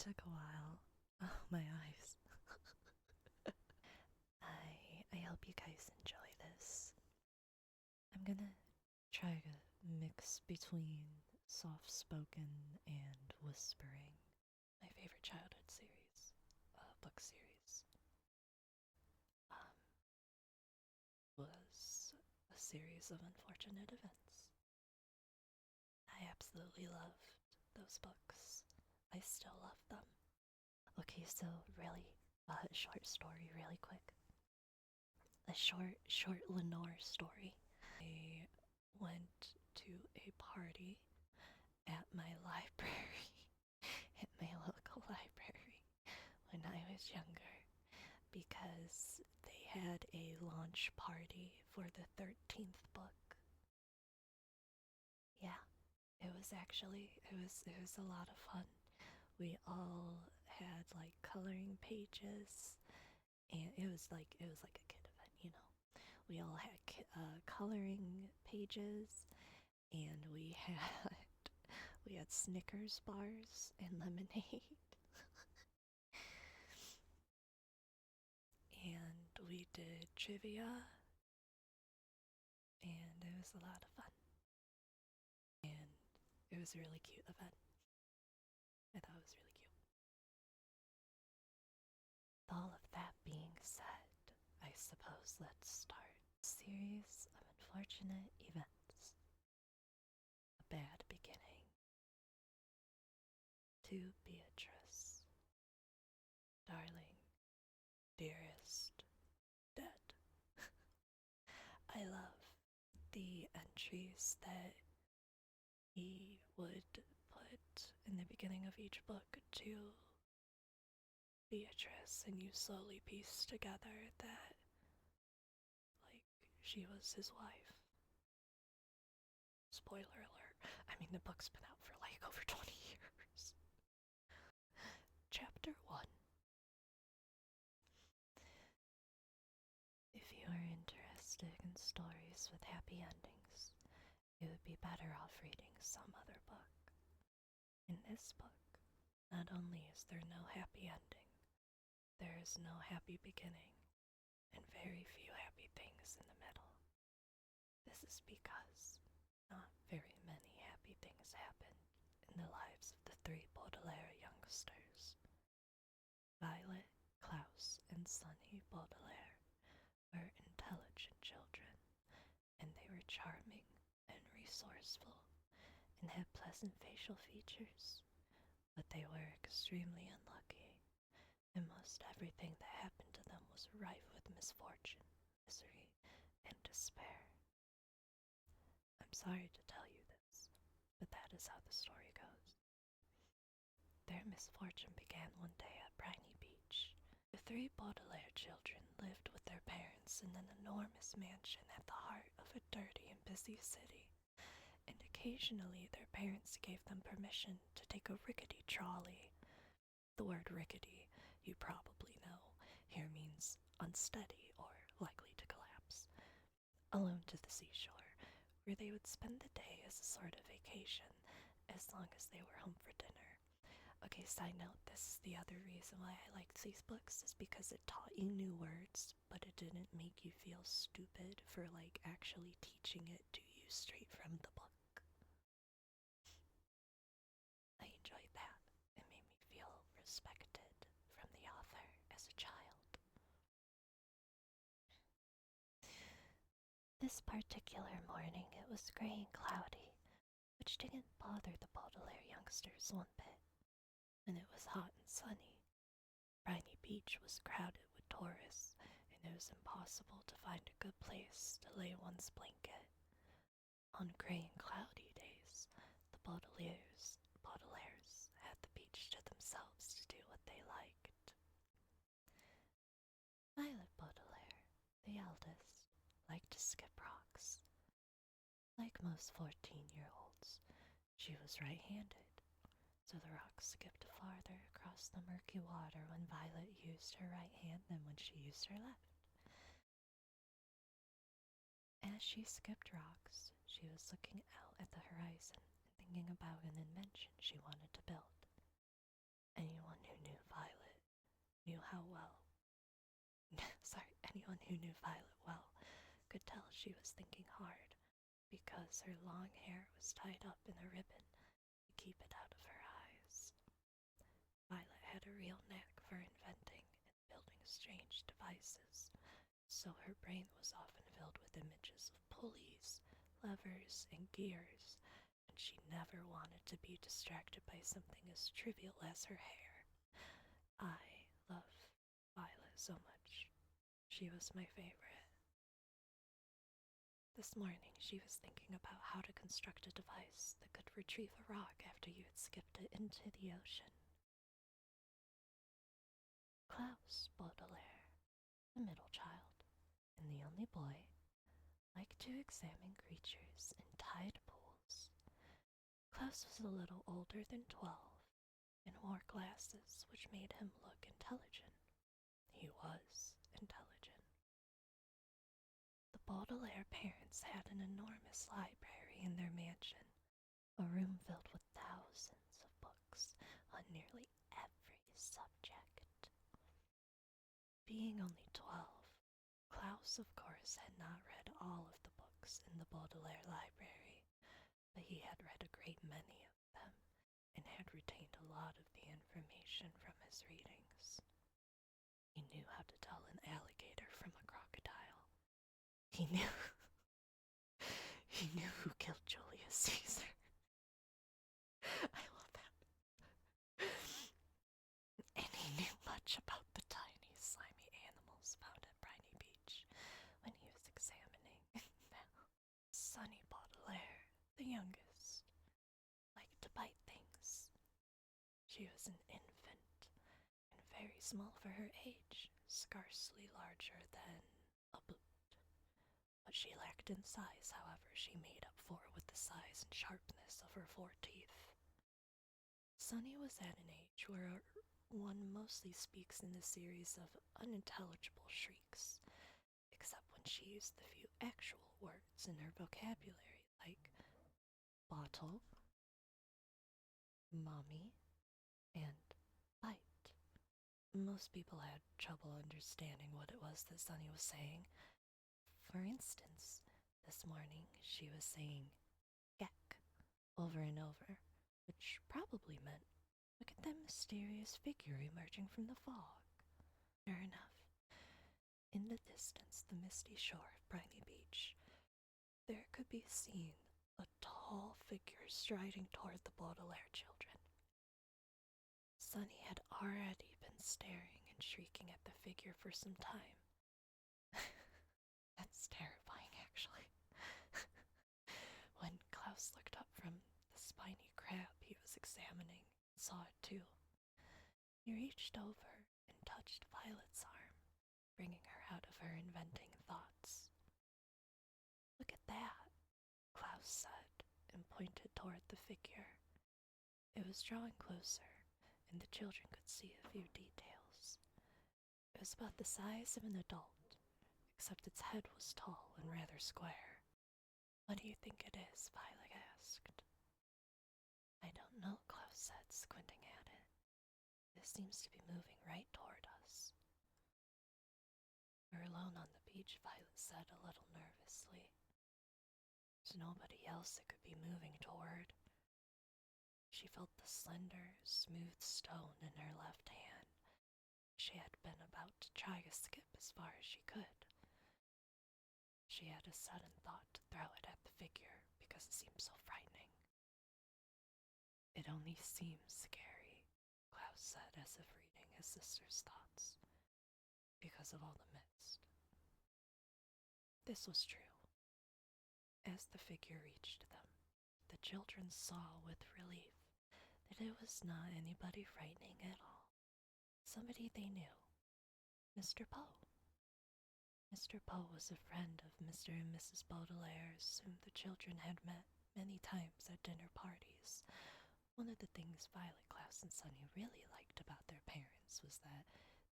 took a while. Oh, my eyes. I hope you guys enjoy this. I'm gonna try to mix between soft spoken and whispering. My favorite childhood series, book series, um, was a series of unfortunate events. I absolutely loved those books. I still love them. Okay, so really, short story, really quick. A short Lenore story. I went to a party at my library, at my local library, when I was younger, because they had a launch party for the 13th book. Yeah, it was a lot of fun. We all had like coloring pages, and it was like a kid event, you know. We all had coloring pages, and we had Snickers bars and lemonade, and we did trivia, and it was a lot of fun. And it was a really cute event. I thought it was really cute. With all of that being said, I suppose let's start a series of unfortunate events. A bad beginning. To Beatrice. Darling, dearest, dead. I love the entries that he would put in the beginning of each book to Beatrice, and you slowly piece together that, like, she was his wife. Spoiler alert. I mean, the book's been out for like over 20 years. Chapter 1. If you are interested in stories with happy endings, you would be better off reading some other book. In this book, not only is there no happy ending, there is no happy beginning, and very few happy things in the middle. This is because not very many happy things happened in the lives of the three Baudelaire youngsters. Violet, Klaus, and Sunny Baudelaire were intelligent children, and they were charming and resourceful and had pleasant facial features, but they were extremely unlucky, and most everything that happened to them was rife with misfortune, misery, and despair. I'm sorry to tell you this, but that is how the story goes. Their misfortune began one day at Briny Beach. The three Baudelaire children lived with their parents in an enormous mansion at the heart of a dirty and busy city, and occasionally their parents gave them permission to take a rickety trolley. The word rickety, you probably know, here means unsteady or likely to collapse, alone to the seashore, where they would spend the day as a sort of vacation, as long as they were home for dinner. Okay, side note, this is the other reason why I liked these books, is because it taught you new words, but it didn't make you feel stupid for, like, actually teaching it to you straight from the book. I enjoyed that. It made me feel respected from the author as a child. This particular morning it was grey and cloudy, which didn't bother the Baudelaire youngsters one bit, and it was hot and sunny. Briny Beach was crowded with tourists, and it was impossible to find a good place to lay one's blanket. On grey and cloudy days, the Baudelaires had the beach to themselves to do what they liked. Violet Baudelaire, the eldest, liked to skip rocks. Like most 14-year-olds, she was right-handed, so the rocks skipped farther across the murky water when Violet used her right hand than when she used her left. As she skipped rocks, she was looking out at the horizon and thinking about an invention she wanted to build. Anyone who knew Violet knew how well. Anyone who knew Violet well could tell she was thinking hard because her long hair was tied up in a ribbon to keep it out of her eyes. Violet had a real knack for inventing and building strange devices, so her brain was often filled with images of pulleys, levers, and gears, and she never wanted to be distracted by something as trivial as her hair. I love Violet so much. She was my favorite. This morning she was thinking about how to construct a device that could retrieve a rock after you had skipped it into the ocean. Klaus Baudelaire, the middle child, and the only boy, liked to examine creatures in tide pools. Klaus was a little older than 12 and wore glasses which made him look intelligent. He was intelligent. The Baudelaire parents had an enormous library in their mansion, a room filled with thousands of books on nearly every subject. Being only 12, Klaus, of course, had not read all of the books in the Baudelaire library, but he had read a great many of them and had retained a lot of the information from his readings. He knew how to tell an alligator from a crocodile. He knew who killed Julius Caesar. I love that. And he knew much about the tiny, slimy animals found at Briny Beach when he was examining them. Sonny Baudelaire, the youngest, liked to bite things. She was an infant and very small for her age, scarcely larger than a boot. What she lacked in size, however, she made up for with the size and sharpness of her 4 teeth. Sonny was at an age where one mostly speaks in a series of unintelligible shrieks, except when she used the few actual words in her vocabulary, like bottle, mommy, and bite. Most people had trouble understanding what it was that Sonny was saying. For instance, this morning she was saying "geck" over and over, which probably meant, "Look at that mysterious figure emerging from the fog." Sure enough, in the distance, the misty shore of Briny Beach, there could be seen a tall figure striding toward the Baudelaire children. Sonny had already been staring and shrieking at the figure for some time. That's terrifying, actually. When Klaus looked up from the spiny crab he was examining and saw it too, he reached over and touched Violet's arm, bringing her out of her inventing thoughts. "Look at that," Klaus said, and pointed toward the figure. It was drawing closer, and the children could see a few details. It was about the size of an adult, except its head was tall and rather square. "What do you think it is?" Violet asked. "I don't know," Klaus said, squinting at it. "It seems to be moving right toward us." "We're alone on the beach," Violet said a little nervously. "There's nobody else it could be moving toward." She felt the slender, smooth stone in her left hand. She had been about to try to skip as far as she could. She had a sudden thought to throw it at the figure because it seemed so frightening. "It only seems scary," Klaus said as if reading his sister's thoughts, "because of all the mist." This was true. As the figure reached them, the children saw with relief that it was not anybody frightening at all. Somebody they knew, Mr. Poe. Mr. Poe was a friend of Mr. and Mrs. Baudelaire's, whom the children had met many times at dinner parties. One of the things Violet, Klaus, and Sonny really liked about their parents was that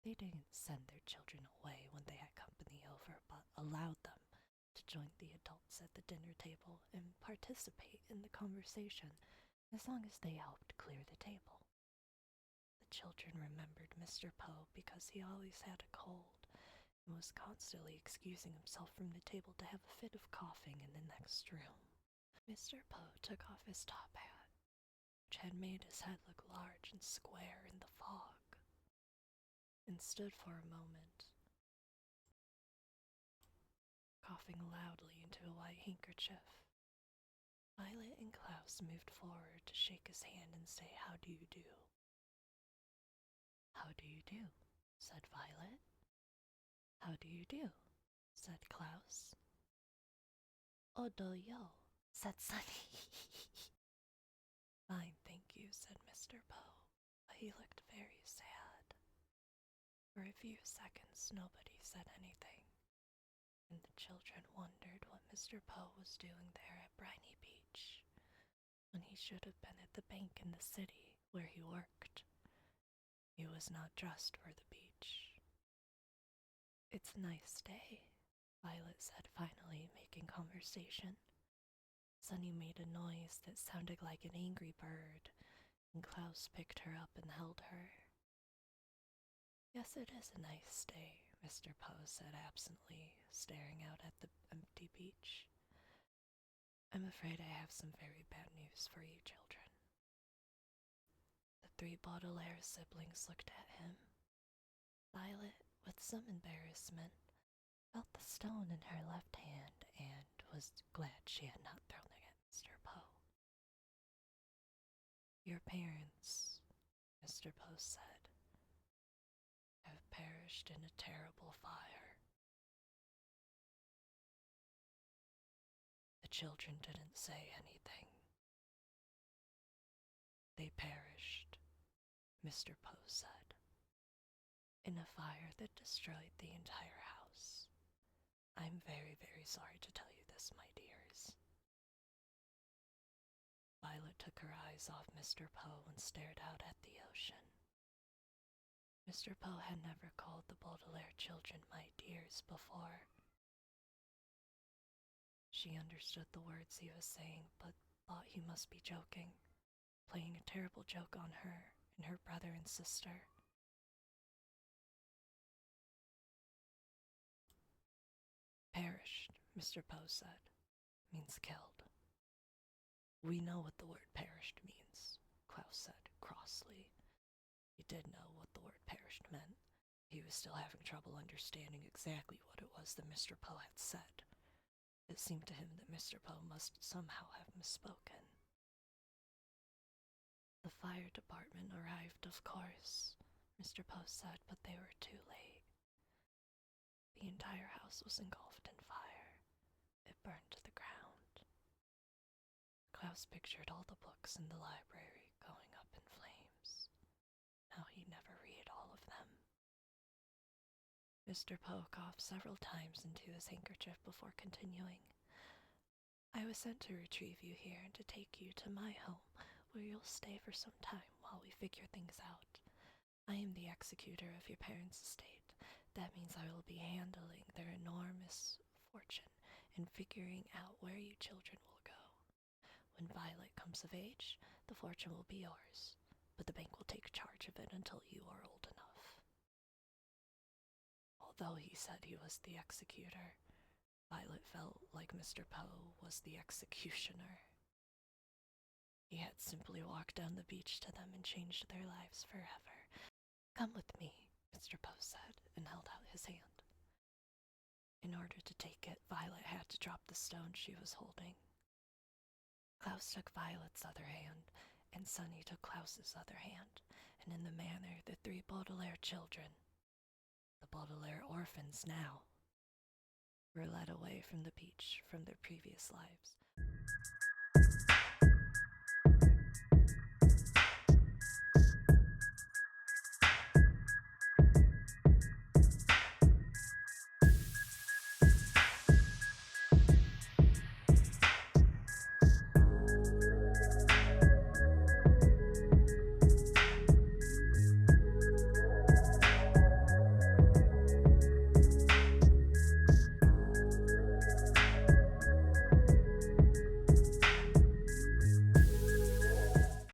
they didn't send their children away when they had company over, but allowed them to join the adults at the dinner table and participate in the conversation as long as they helped clear the table. The children remembered Mr. Poe because he always had a cold and was constantly excusing himself from the table to have a fit of coughing in the next room. Mr. Poe took off his top hat, which had made his head look large and square in the fog, and stood for a moment, coughing loudly into a white handkerchief. Violet and Klaus moved forward to shake his hand and say, "How do you do?" "How do you do?" said Violet. "How do you do?" said Klaus. "Odo yo," said Sunny. "Fine, thank you," said Mr. Poe, but he looked very sad. For a few seconds nobody said anything, and the children wondered what Mr. Poe was doing there at Briny Beach, when he should have been at the bank in the city where he worked. He was not dressed for the beach. "It's a nice day," Violet said finally, making conversation. Sunny made a noise that sounded like an angry bird, and Klaus picked her up and held her. "Yes, it is a nice day," Mr. Poe said absently, staring out at the empty beach. "I'm afraid I have some very bad news for you children." The three Baudelaire siblings looked at him. Violet, with some embarrassment, felt the stone in her left hand and was glad she had not thrown it at Mr. Poe. "Your parents," Mr. Poe said, "have perished in a terrible fire." The children didn't say anything. "They perished," Mr. Poe said, "in a fire that destroyed the entire house. I'm very, very sorry to tell you this, my dears." Violet took her eyes off Mr. Poe and stared out at the ocean. Mr. Poe had never called the Baudelaire children my dears before. She understood the words he was saying, but thought he must be joking, playing a terrible joke on her and her brother and sister. "Perished," Mr. Poe said, "means killed." "We know what the word perished means," Klaus said crossly. He did know what the word perished meant. He was still having trouble understanding exactly what it was that Mr. Poe had said. It seemed to him that Mr. Poe must somehow have misspoken. "The fire department arrived, of course," Mr. Poe said, "but they were too late. The entire house was engulfed in fire. It burned to the ground." Klaus pictured all the books in the library going up in flames. Now he'd never read all of them. Mr. Poe coughed several times into his handkerchief before continuing. "I was sent to retrieve you here and to take you to my home, where you'll stay for some time while we figure things out. I am the executor of your parents' estate. That means I will be handling their enormous fortune and figuring out where you children will go. When Violet comes of age, the fortune will be yours, but the bank will take charge of it until you are old enough." Although he said he was the executor, Violet felt like Mr. Poe was the executioner. He had simply walked down the beach to them and changed their lives forever. "Come with me," Mr. Poe said, and held out his hand. In order to take it, Violet had to drop the stone she was holding. Klaus took Violet's other hand, and Sunny took Klaus's other hand, and in the manner the three Baudelaire children, the Baudelaire orphans now, were led away from the beach from their previous lives.